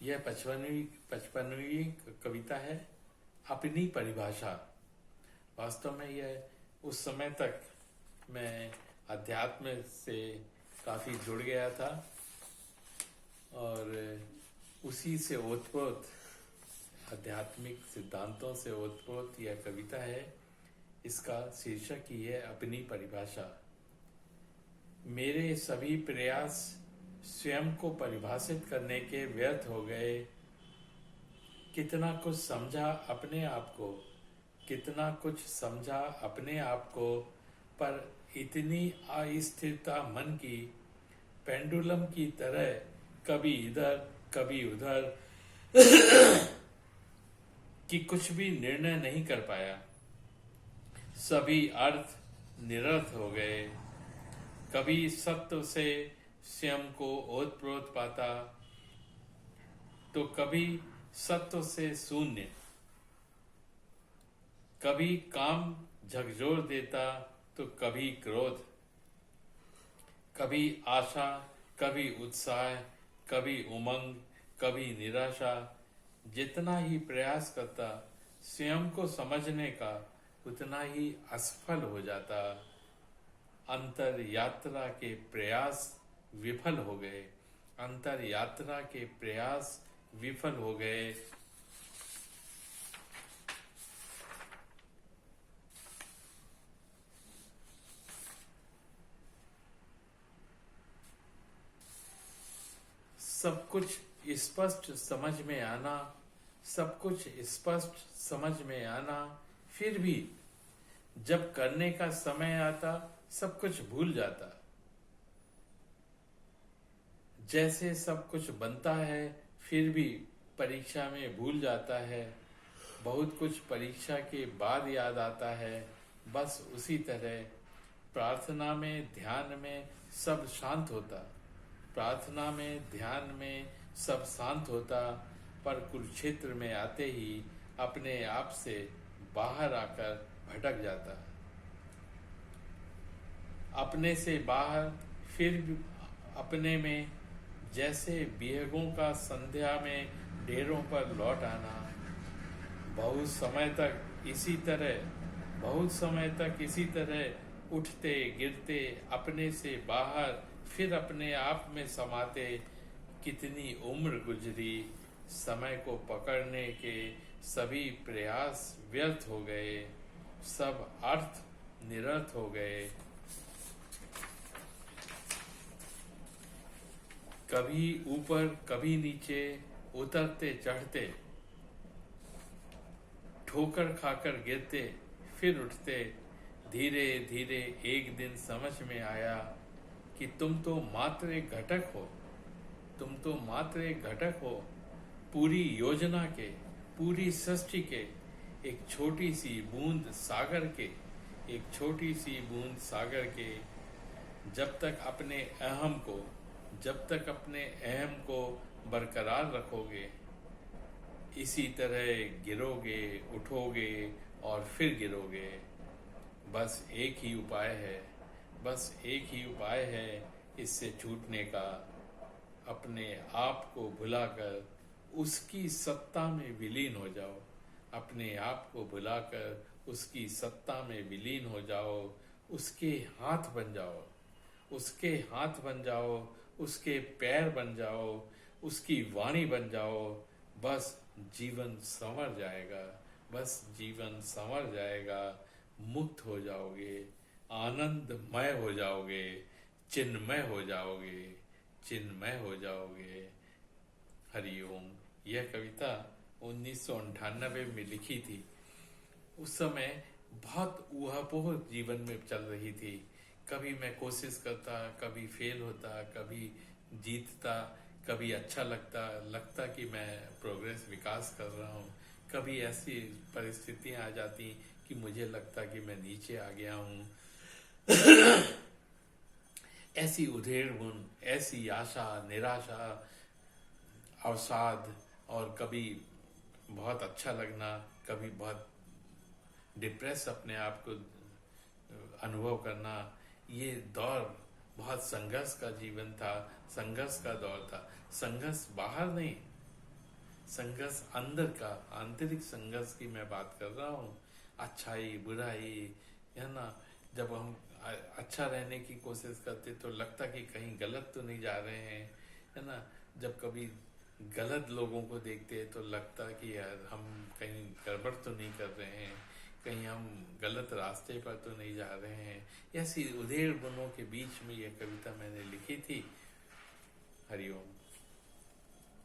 यह पचपनवीं पचपनवीं कविता है, अपनी परिभाषा। वास्तव में यह उस समय तक मैं अध्यात्म से काफ़ी जुड़ गया था और उसी से ओतप्रोत आध्यात्मिक सिद्धांतों से ओतप्रोत यह कविता है। इसका शीर्षक ही है अपनी परिभाषा। मेरे सभी प्रयास स्वयं को परिभाषित करने के व्यर्थ हो गए। कितना कुछ समझा अपने आप को, कितना कुछ समझा अपने आप को, पर इतनी अस्थिरता मन की, पेंडुलम की तरह कभी इधर कभी उधर कि कुछ भी निर्णय नहीं कर पाया। सभी अर्थ निरर्थ हो गए। कभी सत्व से स्वयं को ओतप्रोत पाता तो कभी सत्व से शून्य। कभी काम झकझोर देता तो कभी क्रोध। कभी आशा, कभी उत्साह, कभी उमंग, कभी निराशा। जितना ही प्रयास करता स्वयं को समझने का, उतना ही असफल हो जाता। अंतर यात्रा के प्रयास विफल हो गए। अंतर यात्रा के प्रयास विफल हो गए। सब कुछ स्पष्ट समझ में आना, सब कुछ स्पष्ट समझ में आना, फिर भी जब करने का समय आता सब कुछ भूल जाता। जैसे सब कुछ बनता है फिर भी परीक्षा में भूल जाता है। बहुत कुछ परीक्षा के बाद याद आता है। बस उसी तरह प्रार्थना में, ध्यान में सब शांत होता। प्रार्थना में, ध्यान में सब शांत होता, पर कुरुक्षेत्र में आते ही अपने आप से बाहर आकर भटक जाता। अपने से बाहर फिर अपने में, जैसे विहंगों का संध्या में डेरों पर लौट आना। बहुत समय तक इसी तरह उठते गिरते, अपने से बाहर फिर अपने आप में समाते। कितनी उम्र गुजरी, समय को पकड़ने के सभी प्रयास व्यर्थ हो गए। सब अर्थ निरर्थ हो गए। कभी ऊपर कभी नीचे, उतरते चढ़ते, ठोकर खाकर गिरते फिर उठते। धीरे धीरे एक दिन समझ में आया कि तुम तो मात्र एक घटक हो। तुम तो मात्र एक घटक हो पूरी योजना के, पूरी सृष्टि के। एक छोटी सी बूंद सागर के, एक छोटी सी बूंद सागर के। जब तक अपने अहम को बरकरार रखोगे, इसी तरह गिरोगे, उठोगे और फिर गिरोगे। बस एक ही उपाय है इससे छूटने का। अपने आप को भुलाकर उसकी सत्ता में विलीन हो जाओ। अपने आप को भुलाकर उसकी सत्ता में विलीन हो जाओ। उसके हाथ बन जाओ, उसके हाथ बन जाओ, उसके पैर बन जाओ, उसकी वाणी बन जाओ। बस जीवन संवर जाएगा, बस जीवन संवर जाएगा। मुक्त हो जाओगे, आनंदमय हो जाओगे, चिन्मय हो जाओगे, चिन्मय हो जाओगे। हरिओम। यह कविता 1998 में लिखी थी। उस समय बहुत ऊहापोह जीवन में चल रही थी। कभी मैं कोशिश करता, कभी फेल होता, कभी जीतता, कभी अच्छा लगता कि मैं प्रोग्रेस, विकास कर रहा हूँ। कभी ऐसी परिस्थितियां आ जाती कि मुझे लगता कि मैं नीचे आ गया हूँ। ऐसी उधेड़-बुन, ऐसी आशा, निराशा, अवसाद, और कभी बहुत अच्छा लगना, कभी बहुत डिप्रेस अपने आप को अनुभव करना। ये दौर बहुत संघर्ष का जीवन था, संघर्ष का दौर था। संघर्ष बाहर नहीं, संघर्ष अंदर का, आंतरिक संघर्ष की मैं बात कर रहा हूँ। अच्छाई बुराई, है ना, जब हम अच्छा रहने की कोशिश करते तो लगता कि कहीं गलत तो नहीं जा रहे हैं, है ना। जब कभी गलत लोगों को देखते हैं तो लगता कि यार हम कहीं गड़बड़ तो नहीं कर रहे हैं, कहीं हम गलत रास्ते पर तो नहीं जा रहे हैं। ऐसी उधेड़ बुनों के बीच में यह कविता मैंने लिखी थी। हरिओम।